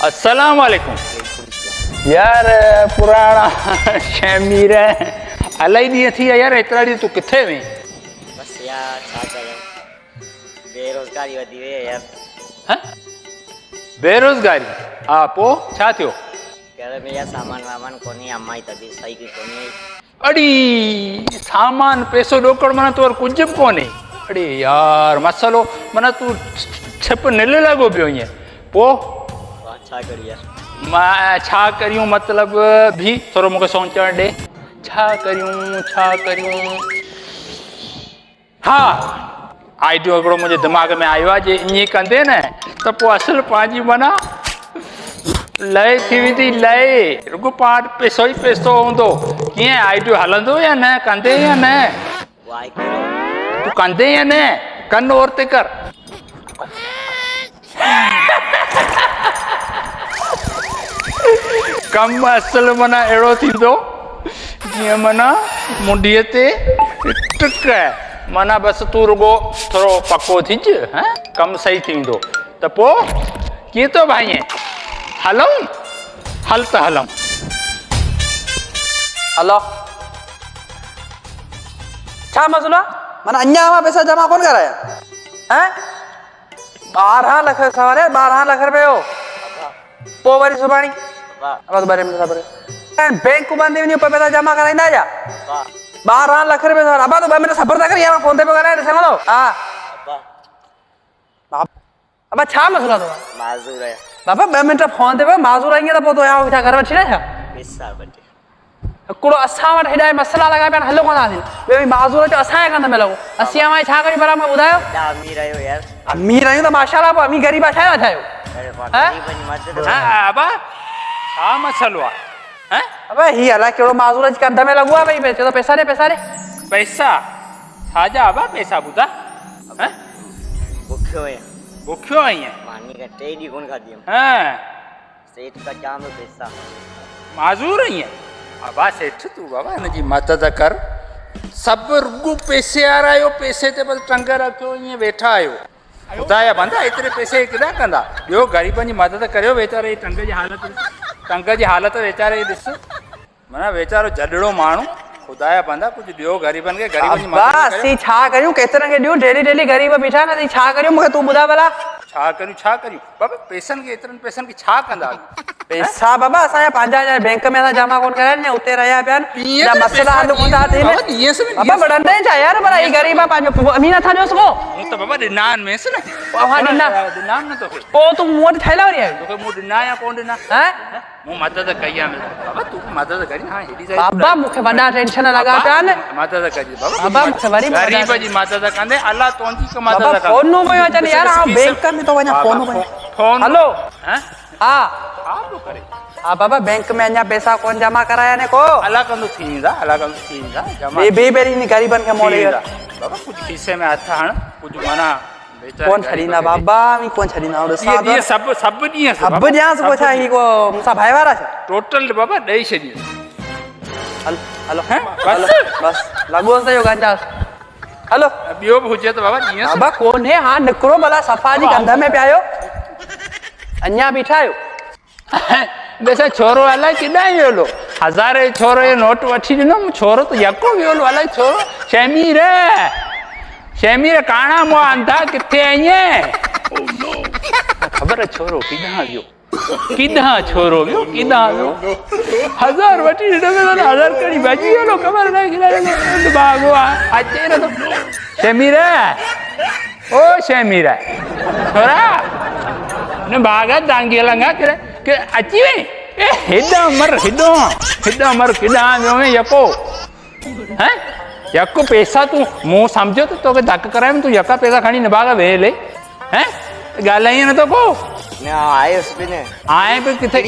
अस्सलाम वालेकुम। यार पुराना शमीर अलाई ॾींहं थी विया यार, एतिरा ॾींहं तूं किथे वे? बस यार छा कयूं, बेरोज़गारी वधी वई आहे यार। हाँ? बेरोज़गारी? हा पोइ छा थियो? घर में यार सामान वामान कोन्हे, अम्मा जी तबीयत सही की कोन्हे। अड़ी सामान पैसो ॾोकड़ माना तो वटि कुझु बि कोन्हे। अड़े यार मसलो माना तूं छिप निल लॻो पियो ईअं। पोइ छा करियूं यार? मां छा करियूं मतिलब भी थोरो मूंखे सोचण ॾे। छा करियूं? हा आइडियो हिकिड़ो मुंहिंजे दिमाग़ में आयो आहे, जे ईअं कंदे न त पोइ असुलु पंहिंजी माना लय थी वेंदी। लय रुगो पाण पैसो ई पैसो हूंदो। कीअं आइडियो हलंदो या न? कंदे या न? तूं कंदे या न? कन और ते कर। कम असल माना अहिड़ो थींदो जीअं माना मुंडीअ ते टुक माना बसि तूं रुगो थोरो पको थिज, कमु सही थींदो। त पोइ कीअं थो भाई हलूं? हल त हलूं। हलो छा मसलो आहे? माना अञा मां पैसा जमा कोन कराया हैं? 12 लख सवारे 12 लख रुपए हो। पोइ वरी सुभाणे बस बारे में सबर बैंक को बंदे वञी पैसा जमा कराईंदा जा। 12 लख रुपए सवारे अबा तो 2 मिनट सबर था कर, यार फोन ते पे कराए ॾिसण थो। हा अबा छा मसलो तो? माज़ूर है बाबा 2 मिनट फोन ते पे माज़ूर आईंगे त पोइ तो यहाँ घर में छिड़ा छा? पैसा बटे हिकिड़ो असां वटि हेॾा मसला लॻा पिया हलो कोन था थियनि। ॿियो माज़ूर जो असांजे कंध में लॻो। असीं मां छा करियूं भला मूंखे ॿुधायो? अमीर आहियो यार। अमीर आहियूं त माशाल्लाह, पोइ अमीर ग़रीब छा न ठाहियो? अबा छा मसलो आहे? अबे ही अलाए कहिड़ो माज़ूर जे कंध में लॻो आहे। भई चए थो पैसा ॾे पैसा ॾे। पैसा छाजा अबा? पैसा ॿुधा। बुखियो है, बुखियो आहीं? मानी का 3 ॾींहं कोन खाधी। सेठ का जाम पैसा माज़ूर आहीं? अबा सेठ तूं बाबा हिनजी मदद कर। सभु रुगो पैसे वारा आहियो, पैसे ते बसि टंग रखियो ईअं वेठा आहियो। ख़ुदा जा बंदा एतिरे पैसे केॾा कंदा? ॿियो ग़रीबनि जी मदद करियो। वीचारे टंग जी हालत वीचारे ॾिस, माना वीचारो जॾड़ो माण्हू। ख़ुदा जा बंदा कुझु ॾियो ग़रीबनि खे। ग़रीबनि जी मदद करियो। असीं छा करियूं? केतिरनि खे ॾियूं? डेली ग़रीब बीठा न। छा करियूं मूंखे तूं ॿुधा भला? छा करियूं बाबा? पैसनि खे एतिरनि पैसनि खे छा कंदा? पैसा बाबा असांजा पंहिंजा बैंक में असां जमा कोन कराया, उते रहिया पिया आहिनि। मसला हल कोन था थियनि। बाबा वॾनि छा यार, भला ही ग़रीब आहे पंहिंजो अमीर नथा ॾियोसि को? मूं त बाबा ॾिना आहिनि मेंसि न। ॾिना न तोखे। पोइ तूं मूं वटि ठहियलु वरी आहियो? तोखे मूं ॾिना या कोन ॾिना? मूं मदद कई आहे बाबा। तूं मदद करी। हाँ हेॾी सारी बाबा मूंखे वॾा टेंशन लॻा पिया आहिनि। मदद करी बाबा मूंखे वरी ग़रीब जी मदद कंदे अल्लाह तुंहिंजी मदद कंदो। फोन पियो अचनि यार, बैंक में तो वञा। फोन हलो। हा छा पियो करे? हा बाबा बैंक में अञा पैसा कोन जमा कराया ने को। अल्लाह कंदो थी वेंदा जमा। ॿे ॿेरी ग़रीबनि खे मोड़े बाबा कुझु खीसे में हथ हण, कुझु माना कोन छॾींदा बाबा। कोन छॾींदा सभु ॾींहं सभु ॾियांसि। पोइ छा ही को मूंसां भाई वारा छा? टोटल बाबा ॾेई छॾियो। हलो हलो बस लॻोसि त इहो गंजास। हलो ॿियो बि हुजे त बाबा ॾींहं बाबा कोन्हे। हा निकिरो भला, सफ़ा जी कंध में पिया आहियो, अञा बीठा आहियो। ॾिस छोरो अलाए किॾां वियो? 1000 जो छोरो जो नोट वठी ॾिनो। छोरो त यको वियो अलाए छोरो। शमीर काणा मुआ अंधा किथे आईं? ख़बर है छोरो किॾां वियो? छोरो वियो किॾां वियो? 1000 वठी ॾिनो। 1000 कड़ी भॼी वियो। ख़बर न भागो अचे न तो। शमीर ओ शमीर छोरा न भागा दांगी लंगा के अची वे। हेॾा मर किॾां वियो यको? यको पैसा तूं मूं सम्झो त तोखे धक कराए तूं यका पैसा खणी न भागा वेले ॻाल्हाईं नथो को? आए पे किथे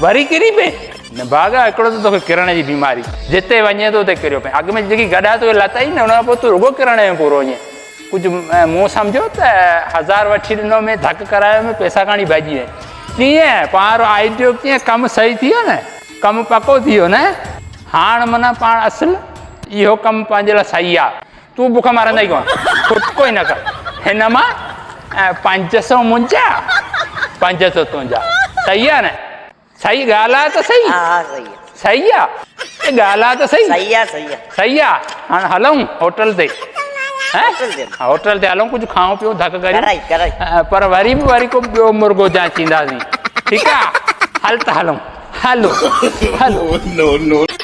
वरी किरी पे न भागा। हिकिड़ो त तोखे किरण जी बीमारी, जिते वञे थो उते किरियो पए। अॻु में जेकी गॾा तो लता ई न, हुन खां पोइ तूं रुगो किरण जो पूरो ईअं कुझु मूं सम्झो त 1000 वठी ॾिनो में धक करायो में पैसा खणी भॼी वई। कीअं पाण आइडियो कीअं कमु सही थी वियो न, कमु पको थी वियो न। हाणे माना पाण असुलु इहो कमु पंहिंजे लाइ सही आहे। तूं बुख मारंदा ई कोन, खुद कोई न कर। हिन मां 500 मुंहिंजा 553 सही आहे न सही ॻाल्हि आहे त सही हाँ हाँ सही है सही आहे ॻाल्हि आहे त सही सही है सही है सही आहे हाणे हलूं होटल ते हैं? होटल ते? हा, होटल ते हलूं कुझु खाऊं पियूं धक करियूं कराई कराई पर वरी बि वरी को ॿियो मुर्गो जांचींदासीं ठीकु आहे हल त हलूं हलो हलो no, no.